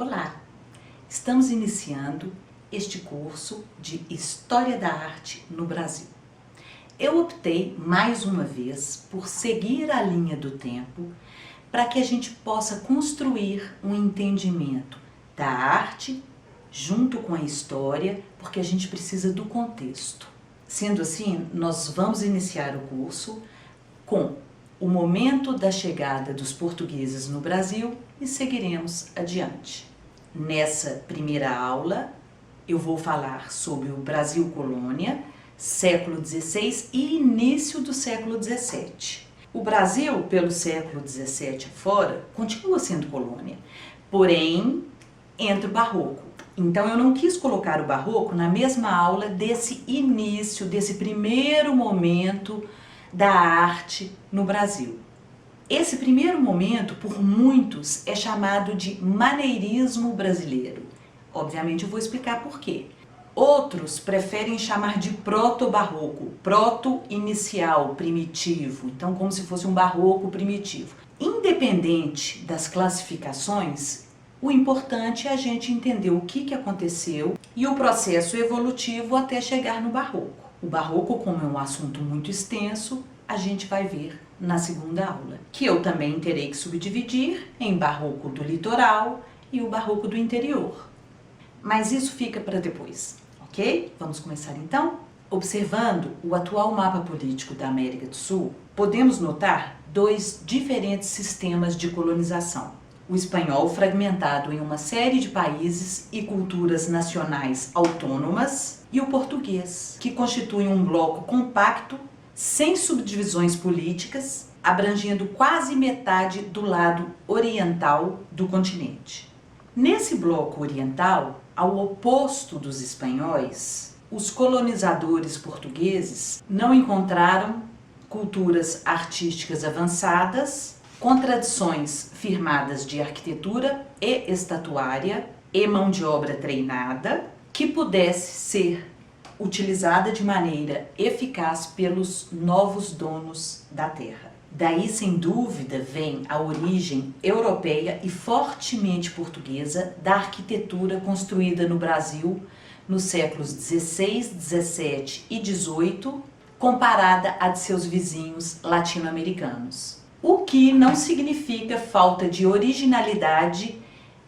Olá! Estamos iniciando este curso de História da Arte no Brasil. Eu optei, mais uma vez, por seguir a linha do tempo para que a gente possa construir um entendimento da arte junto com a história, porque a gente precisa do contexto. Sendo assim, nós vamos iniciar o curso com o momento da chegada dos portugueses no Brasil e seguiremos adiante. Nessa primeira aula, eu vou falar sobre o Brasil colônia, século XVI e início do século XVII. O Brasil, pelo século XVII afora, continua sendo colônia, porém, entra o Barroco. Então eu não quis colocar o Barroco na mesma aula desse início, desse primeiro momento da arte no Brasil. Esse primeiro momento, por muitos, é chamado de maneirismo brasileiro. Obviamente eu vou explicar por quê. Outros preferem chamar de proto-barroco, proto-inicial, primitivo, então como se fosse um barroco primitivo. Independente das classificações, o importante é a gente entender o que aconteceu e o processo evolutivo até chegar no barroco. O barroco, como é um assunto muito extenso, a gente vai ver na segunda aula, que eu também terei que subdividir em barroco do litoral e o barroco do interior. Mas isso fica para depois, ok? Vamos começar então? Observando o atual mapa político da América do Sul, podemos notar dois diferentes sistemas de colonização. O espanhol fragmentado em uma série de países e culturas nacionais autônomas e o português, que constitui um bloco compacto, sem subdivisões políticas, abrangendo quase metade do lado oriental do continente. Nesse bloco oriental, ao oposto dos espanhóis, os colonizadores portugueses não encontraram culturas artísticas avançadas, com tradições firmadas de arquitetura e estatuária e mão de obra treinada, que pudesse ser utilizada de maneira eficaz pelos novos donos da terra. Daí, sem dúvida, vem a origem europeia e fortemente portuguesa da arquitetura construída no Brasil nos séculos XVI, XVII e XVIII, comparada à de seus vizinhos latino-americanos. O que não significa falta de originalidade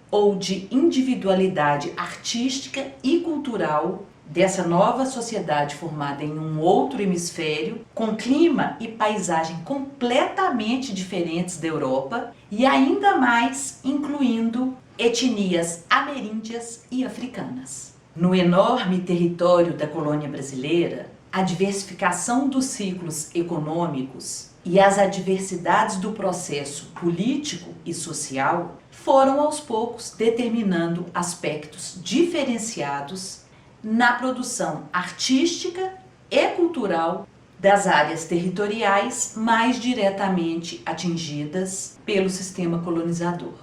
ou de individualidade artística e cultural dessa nova sociedade formada em um outro hemisfério, com clima e paisagem completamente diferentes da Europa e ainda mais incluindo etnias ameríndias e africanas. No enorme território da colônia brasileira, a diversificação dos ciclos econômicos e as adversidades do processo político e social foram aos poucos determinando aspectos diferenciados na produção artística e cultural das áreas territoriais mais diretamente atingidas pelo sistema colonizador.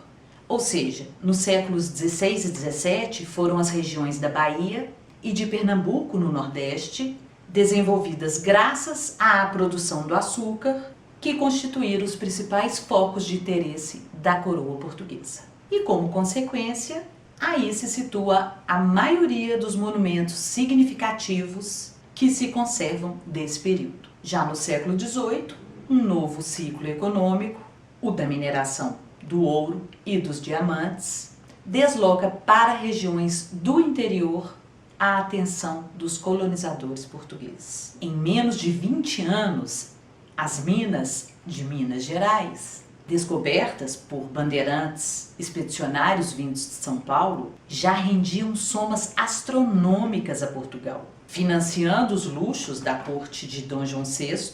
Ou seja, nos séculos XVI e XVII foram as regiões da Bahia e de Pernambuco no Nordeste, desenvolvidas graças à produção do açúcar, que constituíram os principais focos de interesse da coroa portuguesa. E como consequência, aí se situa a maioria dos monumentos significativos que se conservam desse período. Já no século XVIII, um novo ciclo econômico, o da mineração do ouro e dos diamantes, desloca para regiões do interior a atenção dos colonizadores portugueses. Em menos de 20 anos, as minas de Minas Gerais, descobertas por bandeirantes expedicionários vindos de São Paulo, já rendiam somas astronômicas a Portugal, financiando os luxos da corte de Dom João VI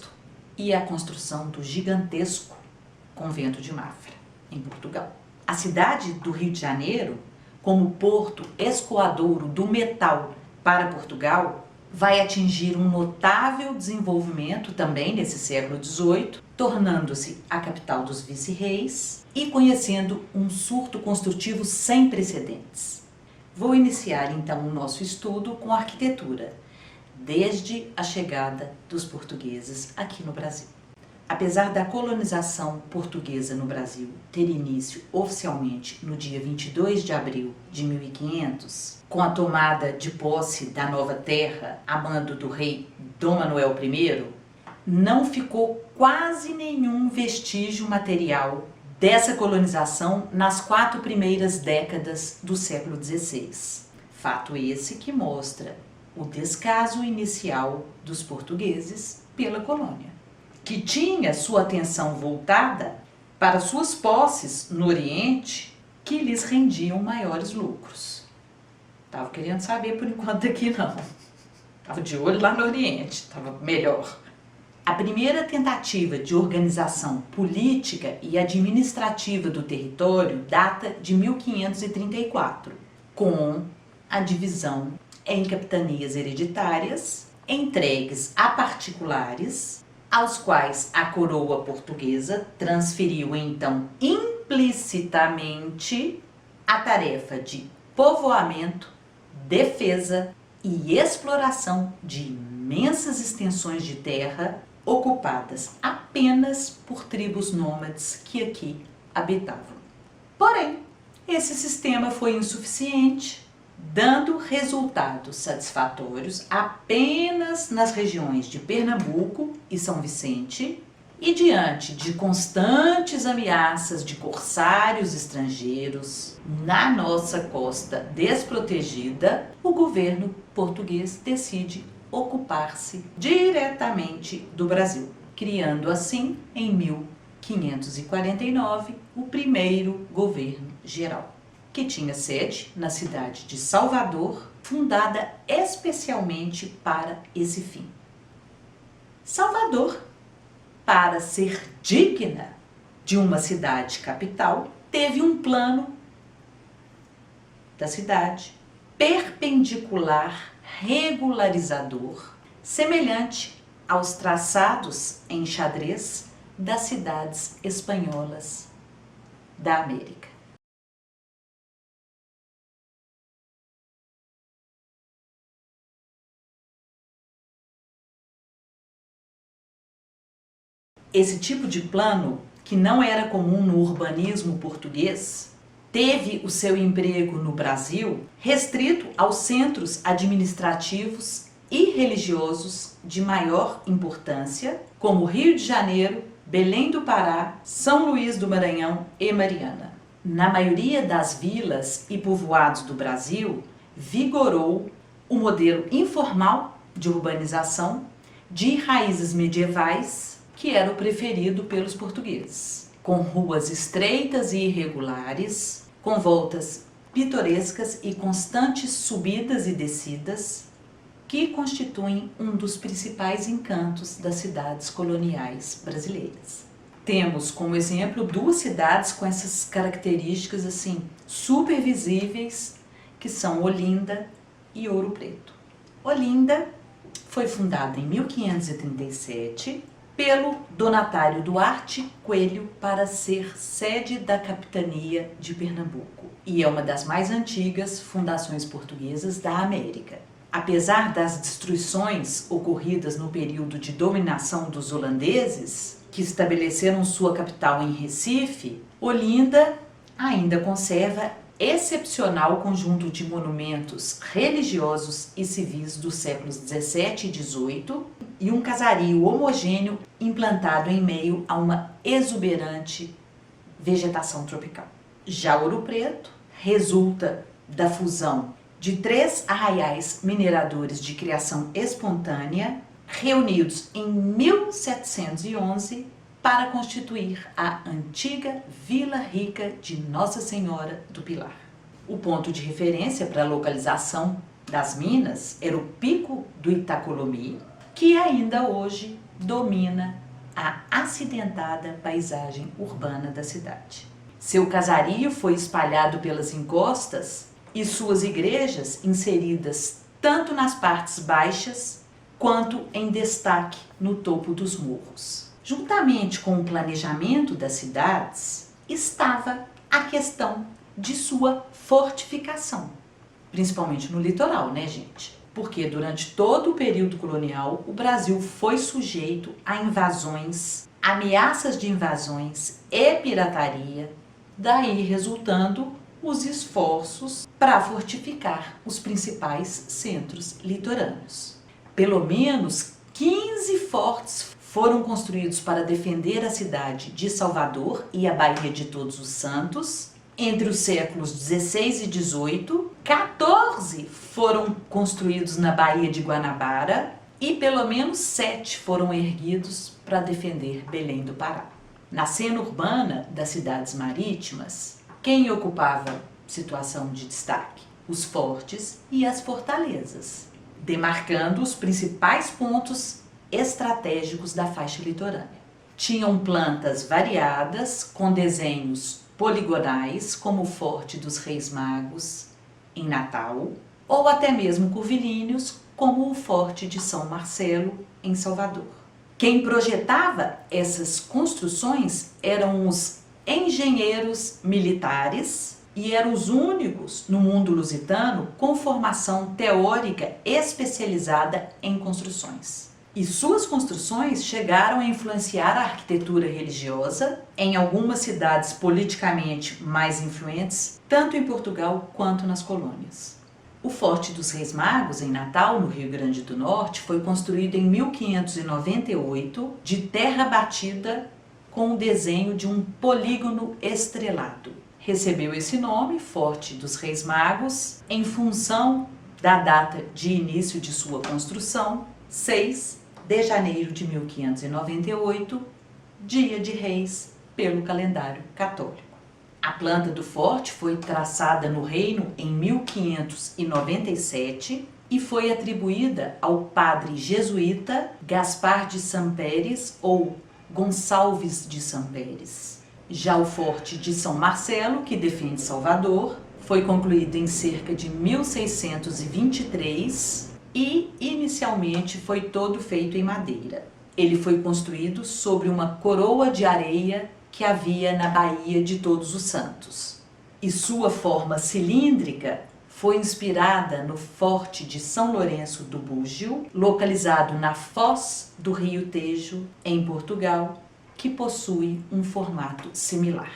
e a construção do gigantesco convento de Mafra, em Portugal. A cidade do Rio de Janeiro, como porto escoadouro do metal para Portugal, vai atingir um notável desenvolvimento também nesse século XVIII, tornando-se a capital dos vice-reis e conhecendo um surto construtivo sem precedentes. Vou iniciar então o nosso estudo com a arquitetura, desde a chegada dos portugueses aqui no Brasil. Apesar da colonização portuguesa no Brasil ter início oficialmente no dia 22 de abril de 1500, com a tomada de posse da nova terra a mando do rei Dom Manuel I, não ficou quase nenhum vestígio material dessa colonização nas 4 primeiras décadas do século XVI. Fato esse que mostra o descaso inicial dos portugueses pela colônia, que tinha sua atenção voltada para suas posses no Oriente, que lhes rendiam maiores lucros. Estava querendo saber por enquanto aqui não. Estava de olho lá no Oriente, estava melhor. A primeira tentativa de organização política e administrativa do território data de 1534, com a divisão em capitanias hereditárias, entregues a particulares, aos quais a coroa portuguesa transferiu então implicitamente a tarefa de povoamento, defesa e exploração de imensas extensões de terra ocupadas apenas por tribos nômades que aqui habitavam. Porém, esse sistema foi insuficiente, dando resultados satisfatórios apenas nas regiões de Pernambuco e São Vicente, e diante de constantes ameaças de corsários estrangeiros na nossa costa desprotegida, o governo português decide ocupar-se diretamente do Brasil, criando assim, em 1549, o primeiro governo geral, que tinha sede na cidade de Salvador, fundada especialmente para esse fim. Salvador, para ser digna de uma cidade capital, teve um plano da cidade perpendicular regularizador, semelhante aos traçados em xadrez das cidades espanholas da América. Esse tipo de plano, que não era comum no urbanismo português, teve o seu emprego no Brasil restrito aos centros administrativos e religiosos de maior importância, como Rio de Janeiro, Belém do Pará, São Luís do Maranhão e Mariana. Na maioria das vilas e povoados do Brasil, vigorou o modelo informal de urbanização de raízes medievais, que era o preferido pelos portugueses, com ruas estreitas e irregulares, com voltas pitorescas e constantes subidas e descidas, que constituem um dos principais encantos das cidades coloniais brasileiras. Temos como exemplo 2 cidades com essas características assim super visíveis, que são Olinda e Ouro Preto. Olinda foi fundada em 1537 pelo Donatário Duarte Coelho para ser sede da capitania de Pernambuco e é uma das mais antigas fundações portuguesas da América. Apesar das destruições ocorridas no período de dominação dos holandeses, que estabeleceram sua capital em Recife, Olinda ainda conserva excepcional conjunto de monumentos religiosos e civis dos séculos 17 e 18 e um casario homogêneo implantado em meio a uma exuberante vegetação tropical. Já Ouro Preto resulta da fusão de 3 arraiais mineradores de criação espontânea, reunidos em 1711 para constituir a antiga Vila Rica de Nossa Senhora do Pilar. O ponto de referência para a localização das minas era o Pico do Itacolomi, que ainda hoje domina a acidentada paisagem urbana da cidade. Seu casario foi espalhado pelas encostas e suas igrejas inseridas tanto nas partes baixas quanto em destaque no topo dos morros. Juntamente com o planejamento das cidades, estava a questão de sua fortificação, principalmente no litoral, né, gente? Porque durante todo o período colonial, o Brasil foi sujeito a invasões ameaças de invasões e pirataria, daí resultando os esforços para fortificar os principais centros litorâneos. Pelo menos 15 fortes foram construídos para defender a cidade de Salvador e a Baía de Todos os Santos. Entre os séculos 16 e 18, 14 foram construídos na Baía de Guanabara e pelo menos 7 foram erguidos para defender Belém do Pará. Na cena urbana das cidades marítimas, quem ocupava situação de destaque? Os fortes e as fortalezas, demarcando os principais pontos estratégicos da faixa litorânea. Tinham plantas variadas, com desenhos poligonais, como o Forte dos Reis Magos, em Natal, ou até mesmo curvilíneos, como o Forte de São Marcelo, em Salvador. Quem projetava essas construções eram os engenheiros militares e eram os únicos no mundo lusitano com formação teórica especializada em construções. E suas construções chegaram a influenciar a arquitetura religiosa em algumas cidades politicamente mais influentes, tanto em Portugal quanto nas colônias. O Forte dos Reis Magos, em Natal, no Rio Grande do Norte, foi construído em 1598 de terra batida com o desenho de um polígono estrelado. Recebeu esse nome, Forte dos Reis Magos, em função da data de início de sua construção, 6 de janeiro de 1598, dia de Reis, pelo calendário católico. A planta do forte foi traçada no reino em 1597 e foi atribuída ao padre jesuíta Gaspar de Sampères ou Gonçalves de Sampères. Já o forte de São Marcelo, que defende Salvador, foi concluído em cerca de 1623 e inicialmente foi todo feito em madeira. Ele foi construído sobre uma coroa de areia que havia na Baía de Todos os Santos. E sua forma cilíndrica foi inspirada no Forte de São Lourenço do Búgio, localizado na foz do Rio Tejo, em Portugal, que possui um formato similar.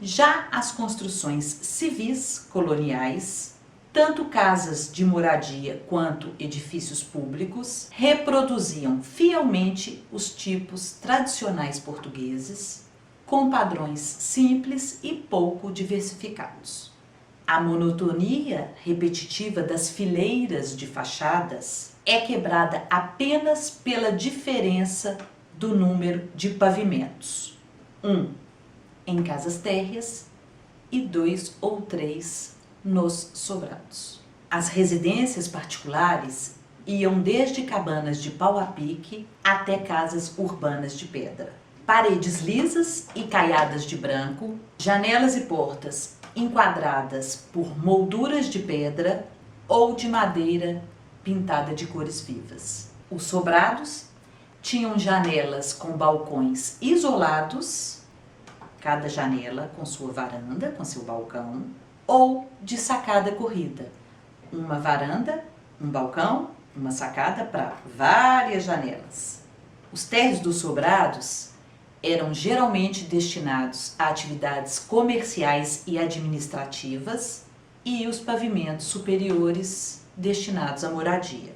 Já as construções civis coloniais, tanto casas de moradia quanto edifícios públicos, reproduziam fielmente os tipos tradicionais portugueses, com padrões simples e pouco diversificados. A monotonia repetitiva das fileiras de fachadas é quebrada apenas pela diferença do número de pavimentos, 1 em casas térreas e 2 ou 3 nos sobrados. As residências particulares iam desde cabanas de pau a pique até casas urbanas de pedra. Paredes lisas e caiadas de branco, janelas e portas enquadradas por molduras de pedra ou de madeira pintada de cores vivas. Os sobrados tinham janelas com balcões isolados, cada janela com sua varanda, com seu balcão, ou de sacada corrida, uma varanda, um balcão, uma sacada para várias janelas. Os térreos dos sobrados eram geralmente destinados a atividades comerciais e administrativas e os pavimentos superiores destinados à moradia.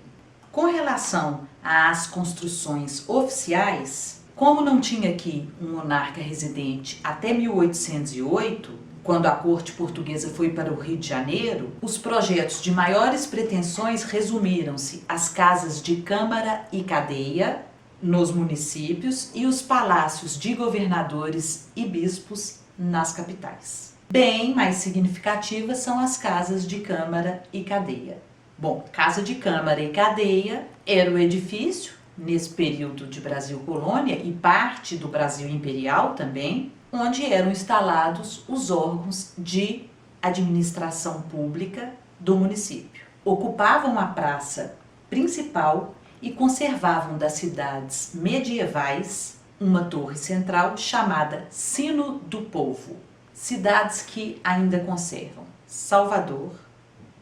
Com relação às construções oficiais, como não tinha aqui um monarca residente até 1808, quando a corte portuguesa foi para o Rio de Janeiro, os projetos de maiores pretensões resumiram-se às casas de câmara e cadeia nos municípios e os palácios de governadores e bispos nas capitais. Bem mais significativas são as casas de câmara e cadeia. Bom, casa de câmara e cadeia era o edifício, nesse período de Brasil Colônia e parte do Brasil Imperial também, onde eram instalados os órgãos de administração pública do município. Ocupavam a praça principal e conservavam das cidades medievais uma torre central chamada Sino do Povo. Cidades que ainda conservam Salvador,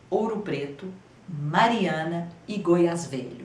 Ouro Preto, Mariana e Goiás Velho.